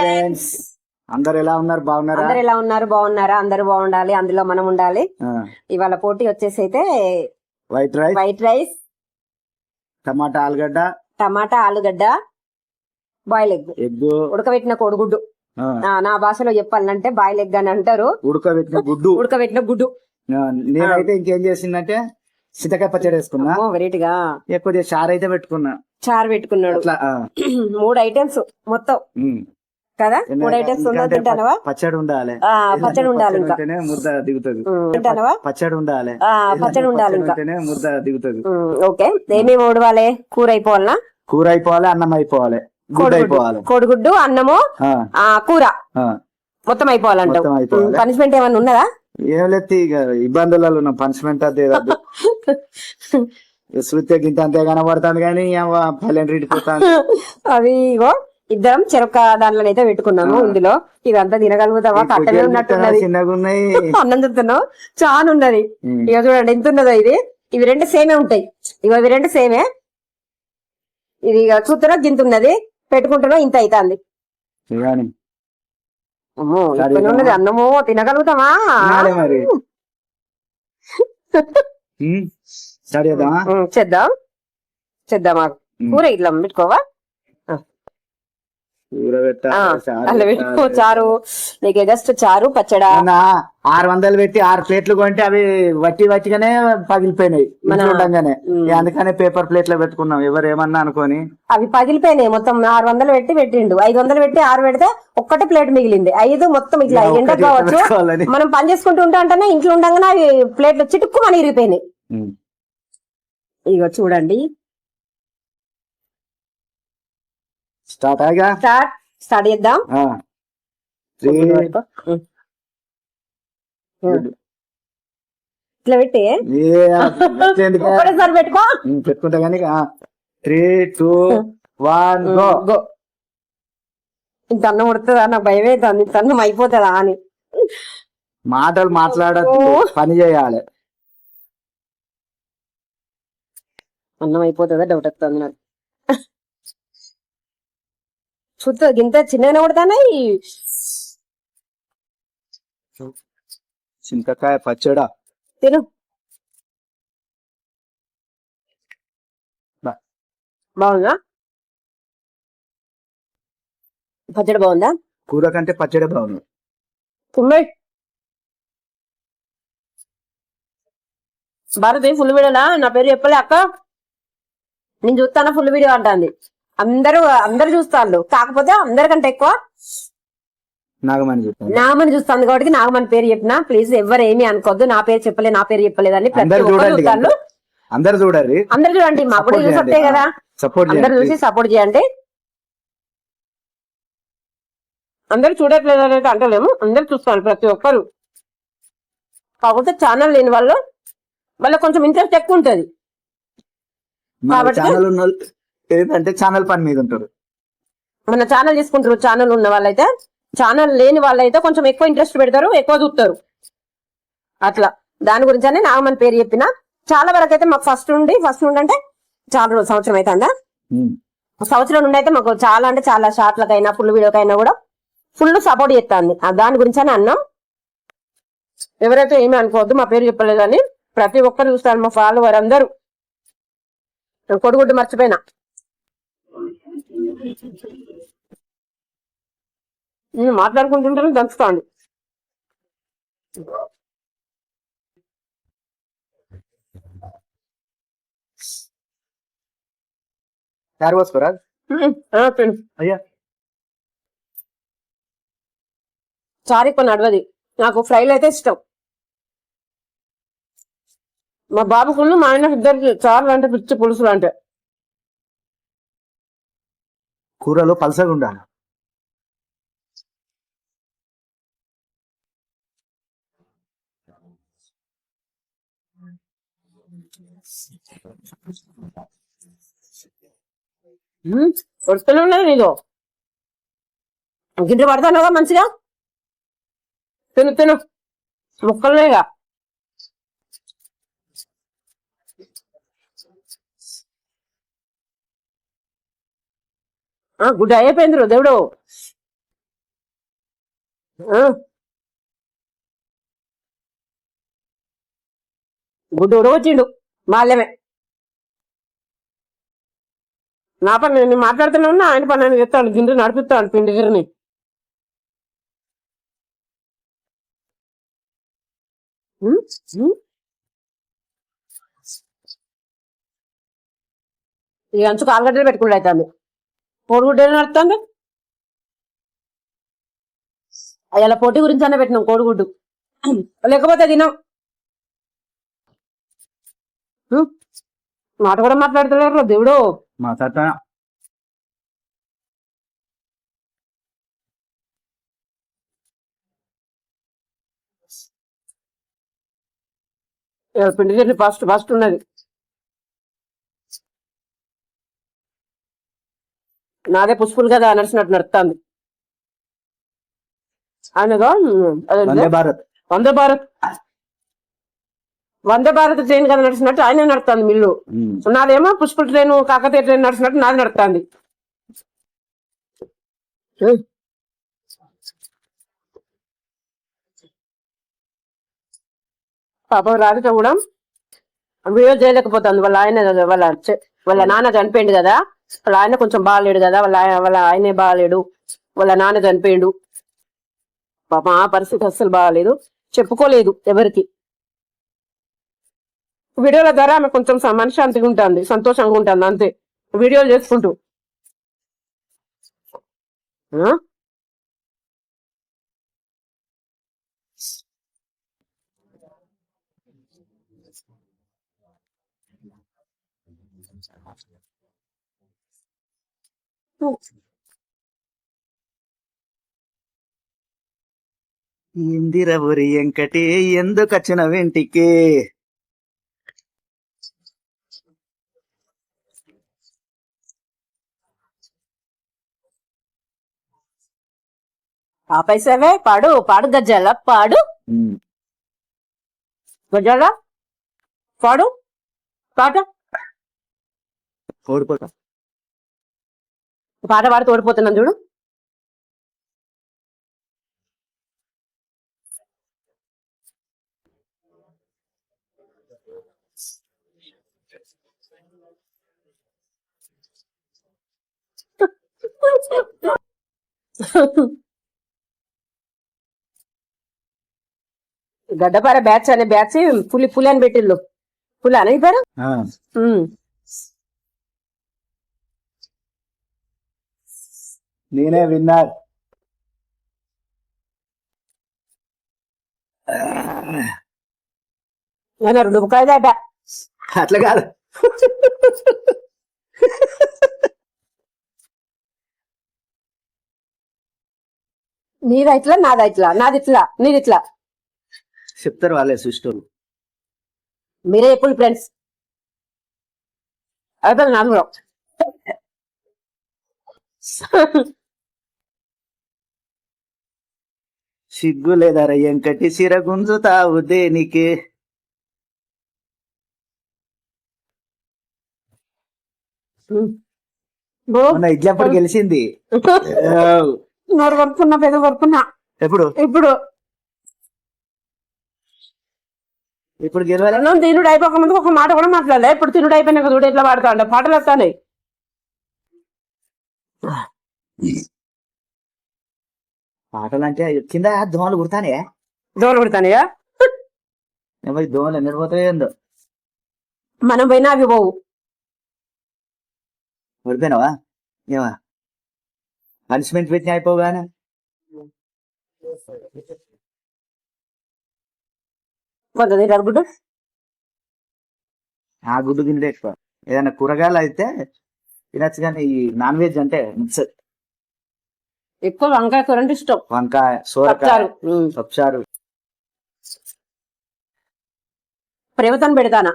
Friends అందరు ఎలా ఉన్నారు? బాగున్నారా? అందరు ఎలా ఉన్నారు? బాగున్నారా? అందరూ బాగుండాలి, అందులో మనం ఉండాలి. ఇవాళ పోటీ వచ్చేసి అయితే వైట్ రైస్, టమాటా ఆలుగడ్డ, బాయిల్ ఎగ్, ఉడకబెట్టిన కోడిగుడ్డు. నా భాషలో చెప్పాలంటే బాయిల్ ఎగ్ అని అంటారు. ఉడకబెట్టిన గుడ్డు. నేనైతే ఇంకేం చేసిందంటే చింతకాయ పచ్చడి వేసుకున్నా. వెరైటీగా ఎక్కువ చారు అయితే చారు పెట్టుకున్నాడు. 3 ఐటమ్స్ మొత్తం కదా. 3 ఐటమ్స్ తింటానవా? పచ్చడి ఉండాలి, ఇంకా ముద్ద దిగుతుంది. తింటానవా? పచ్చడి ఉండాలి, ఇంకా ముద్ద దిగుతుంది. ఓకే, ఏమేమి వండాలి? కూర అయిపోవాలి, అన్నం అయిపోవాలి, కోడిగుడ్డు, అన్నము, కూర మొత్తం అయిపోవాలంట. పనిష్మెంట్ ఏమన్నా ఉన్నదా? ఏం లేదు, ఇక ఇబ్బందులలో ఉన్న పనిష్మెంట్ అదే శృత్య గింత అంతే కనబడుతుంది కానీ పోతాను. అవి ఇగో ఇద్దరం చెరొక్క దాంట్లో అయితే పెట్టుకున్నాము. ఇందులో ఇదంతా తినగలుగుతావా? కట్టలే ఉన్నట్టున్నది. అన్నం చూస్తున్నావు, చాలా ఉన్నది. ఇక చూడండి ఎంత ఉన్నదో ఇది. ఇవి 2 సేమే ఉంటాయి. ఇవి 2 సేమే. ఇది ఇక చూస్తున్నా గింత ఉన్నది, పెట్టుకుంటున్నా ఇంత అవుతుంది. ఉన్నది అన్నము తినగలుగుతామా? మరి చేద్దాం. కూర ఇట్లా పెట్టుకోవా? చారు, నీకు జస్ట్ చారు పచ్చడా. 600 పెట్టి 6 ప్లేట్లు కొంటే అవి వట్టిగానే పగిలిపోయినాయి ఉండగానే. అందుకనే పేపర్ ప్లేట్లో పెట్టుకున్నాం, ఎవరు ఏమన్నా అనుకోని. అవి పగిలిపోయినాయి మొత్తం. 600 పెట్టిండు. 500 పెట్టి 6 పెడితే ఒక్కటే ప్లేట్ మిగిలింది. 5 మొత్తం ఇట్లా ఎండ కావచ్చు. మనం పని చేసుకుంటూ ఉంటే ఇంట్లో ఉండగానే అవి ప్లేట్లు చిటుక్కు మన ఇరిగిపోయినాయి. ఇగో చూడండి, స్టార్ట్ చేద్దాం. ఇట్లా పెట్టి ఒకటేసారి పెట్టుకుంటా కానీ 3, 2, 1 గో. ఇంత అన్నం ఉడుతుందా? నాకు భయం అవుతుంది. ఇంత అన్నం అయిపోతుందా అని. మాటలు మాట్లాడద్దు, పని చేయాలి. అన్నం అయిపోతుందా డౌట్ వస్తుంది నాకు. చూస్తా గింత చిన్నగా కొడతానాయి. చింతకాయ పచ్చడా తిను. బాగుందా? పచ్చడి బాగుందా? కూర కంటే పచ్చడి బాగుంది. భారతి ఫుల్ వీడియోలా నా పేరు చెప్పలే అక్క. నేను చూస్తాను ఫుల్ వీడియో అంటుంది. అందరు చూస్తాను, కాకపోతే అందరికంటే ఎక్కువ నాగమని చూస్తాను కాబట్టి నాగమని పేరు చెప్పినా. ప్లీజ్ ఎవరు ఏమి అనుకోవద్దు, నా పేరు చెప్పలేదని. అందరు చూడండి, మాకు కూడా యూస్ వస్తాయి కదా. అందరు చూసి సపోర్ట్ చేయండి. అందరు చూడట్లేదు అనేది అంటలేము, అందరు చూస్తాను ప్రతి ఒక్కరు. కాకపోతే ఛానల్ లేని వాళ్ళు కొంచెం ఇంట్రెస్ట్ ఎక్కువ ఉంటది కాబట్టి ఏంటంటే ఛానల్ పని మీద ఉంటారు. మన ఛానల్ తీసుకుంటారు. ఛానల్ ఉన్న వాళ్ళైతే, ఛానల్ లేని వాళ్ళైతే కొంచెం ఎక్కువ ఇంట్రెస్ట్ పెడతారు, ఎక్కువ చూస్తారు. అట్లా దాని గురించి అని నాగమని పేరు చెప్పిన. చాలా వరకు అయితే మాకు ఫస్ట్ నుండి అంటే చాలా సంవత్సరం అవుతుందా, సంవత్సరం నుండి అయితే మాకు చాలా అంటే చాలా షార్ట్లకైనా ఫుల్ వీడియోకైనా కూడా ఫుల్ సపోర్ట్ చేస్తుంది. దాని గురించి అని అన్నాం. ఎవరైతే ఏమీ అనుకోవద్దు, మా పేరు చెప్పలేదని. ప్రతి ఒక్కరు చూస్తారు, మా ఫాలోవర్ అందరూ. కొడుగుడ్డు మర్చిపోయినా. మాట్లాడుకుంటుంటే దంచుతాండి. అయ్యా చారు ఎక్కువ నడవది, నాకు ఫ్రైలు అయితే ఇష్టం. మా బాబుకుళ్ళు మా ఆయన ఇద్దరికి చారులు అంటే పిచ్చి, పులుసులు అంటే. కూరలో పలసగా ఉండాలి. వస్తూనే ఉన్నది నీకు. గిన్నె పడతానుగా మంచిగా. తిను ముక్కలుగా. గుడ్ అయిపోయింది దేవుడు. గుడ్డు ఉడవచ్చిండు మాల్యమే. నా పని నేను మాట్లాడుతూనే ఉన్నా, ఆయన పని ఆయన చెప్తాను, గిండు నడిపిస్తాను పిండి గిరిని. ఈ అంచుకు ఆలుగడ్డలు పెట్టుకుంటూ అవుతుంది, కోడిగుడ్డ నడుస్తుంది. అలా పోటీ గురించి అన్న పెట్టినాం కోడిగుడ్డు, లేకపోతే తినాం. మాట కూడా మాట్లాడతలేరు దేవుడు. మాట్లాడతా పిండి గిరిని ఫస్ట్ ఫస్ట్ ఉన్నది. నాదే పుష్పులు కదా నడిచినట్టు నడుస్తుంది. ఆయనగా వందే భారత్ వందే భారత్ వందే భారత్ ట్రైన్ కదా నడిచినట్టు ఆయన నడుస్తుంది మిల్లు. నాదేమో పుష్పుల ట్రైన్ కాకతీయ ట్రైన్ నడిచినట్టు నాది నడుస్తుంది. పాపం రాధిక కూడా వీడియో చేయలేకపోతుంది. వాళ్ళ నాన్న చనిపోయిండు కదా, వాళ్ళ ఆయన కొంచెం బాగాలేడు కదా, వాళ్ళ ఆయనే బాగాలేడు, వాళ్ళ నాన్న చనిపోయిండు. పాపం ఆ పరిస్థితి అస్సలు బాగాలేదు, చెప్పుకోలేదు ఎవరికి. వీడియోల ద్వారా ఆమె కొంచెం మనశ్శాంతిగా ఉంటుంది, సంతోషంగా ఉంటుంది అంతే, వీడియోలు చేసుకుంటూ. ఇందిర ఊరి ఎంకటి ఎందుకు వచ్చిన వెంటికి. ఆపైసావే పాడు పాడు గజ్జాల పాడు గజ్జాల పాడు పాట ఓడిపోతా పాట పాడుతూ ఓడిపోతున్నాను చూడు. గడ్డపార బ్యాచ్ అనే బ్యాచ్ పులి పులి అని పెట్టిల్లు. పులి అని పేరు. నేనే విన్నర్. రెండు రూపాయలు దాట. అట్లా కాదు, నీది ఇట్లా నాది ఇట్లా, నాది ఇట్లా నీది ఇట్లా చెప్తారు వాళ్ళే సిస్టర్లు. మీరే ఎప్పుడు ఫ్రెండ్స్ అయితే నాకు కూడా. సిగ్గు లేదర ఎంకటి సిర గుంజుతావు దేనికి. ఇట్లప్పుడు గెలిచింది. నోరు కొనుక్కున్నా, పెద్ద కొనుక్కున్నా. ఎప్పుడు ఇప్పుడు ఇప్పుడు గెలవాలి. తినుడు అయిపోక ముందు ఒక మాట కూడా మాట్లాడలే. ఇప్పుడు తినుడు అయిపోయినాక చూడు ఎట్లా పాడుతా పాటలు వస్తాయి. పాటలు అంటే కింద దోమలు కుడతానే. దోమలు కుడతానయా? దోమలు ఎన్నడు పోతాయో ఏందో. మనం పోయినా అవి పోవు. ఓడిపోయినావా? ఏమా పనిష్మెంట్ పెట్టిన అయిపోగానే. గుడ్డు ఆ గుడ్డు తింటే ఎక్కువ. ఏదైనా కూరగాయలు అయితే తినచ్చు, కానీ ఈ నాన్ వెజ్ అంటే ఎక్కువ వంకాయ కూర అంటే ఇష్టం. వంకాయ, సోరకాయ, పప్పుచారు. ప్రేమతో పెడతానా.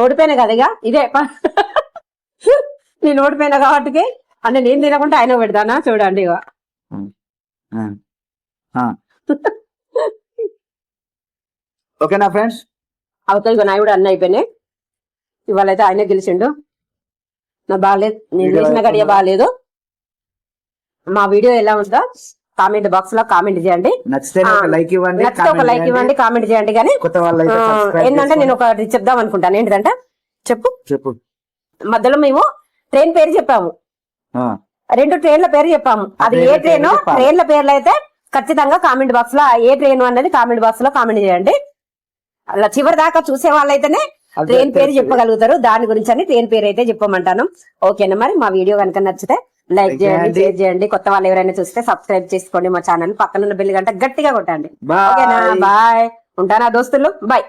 ఓడిపోయినా కదా ఇక ఇదే నేను ఓడిపోయినా కాబట్టి అంటే నేను తినకుండా ఆయన పెడతానా చూడండి. ఇక ఓకేనా ఫ్రెండ్స్? అవతల ఇక నాయుడు అన్న అయిపోయినాయి. ఇవాళ అయితే ఆయనే గెలిచిండు. నా బాగాలేదు, నేను చేసిన గడియ బాగాలేదు. మా వీడియో ఎలా ఉందో కామెంట్ బాక్స్ లో కామెంట్ చేయండి. నచ్చితే ఒక లైక్ ఇవ్వండి, నచ్చితే ఒక లైక్ ఇవ్వండి, కామెంట్ చేయండి. కానీ కొత్త వాళ్ళు అయితే subscribe ఏంటంటే నేను ఒకటి చెప్దాం అనుకుంటాను. ఏంటంటే చెప్పు. మధ్యలో మేము ట్రైన్ పేరు చెప్పాము, 2 ట్రైన్ల పేరు చెప్పాము. అది ఏ ట్రైన్, ట్రైన్ల పేర్లు అయితే ఖచ్చితంగా కామెంట్ బాక్స్ లో ఏ ట్రైన్ అనేది కామెంట్ బాక్స్ లో కామెంట్ చేయండి. అలా చివరి దాకా చూసే వాళ్ళైతేనే ట్రైన్ పేరు చెప్పగలుగుతారు. దాని గురించి అని ట్రైన్ పేరు అయితే చెప్పమంటాను. ఓకేనా? మరి మా వీడియో కనుక నచ్చితే లైక్ చేయండి, షేర్ చేయండి. కొత్త వాళ్ళు ఎవరైనా చూస్తే సబ్స్క్రైబ్ చేసుకోండి మా ఛానల్. పక్కన ఉన్న బెల్ గంట గట్టిగా కొట్టండి. ఓకేనా? బాయ్. ఉంటానా దోస్తులు? బాయ్.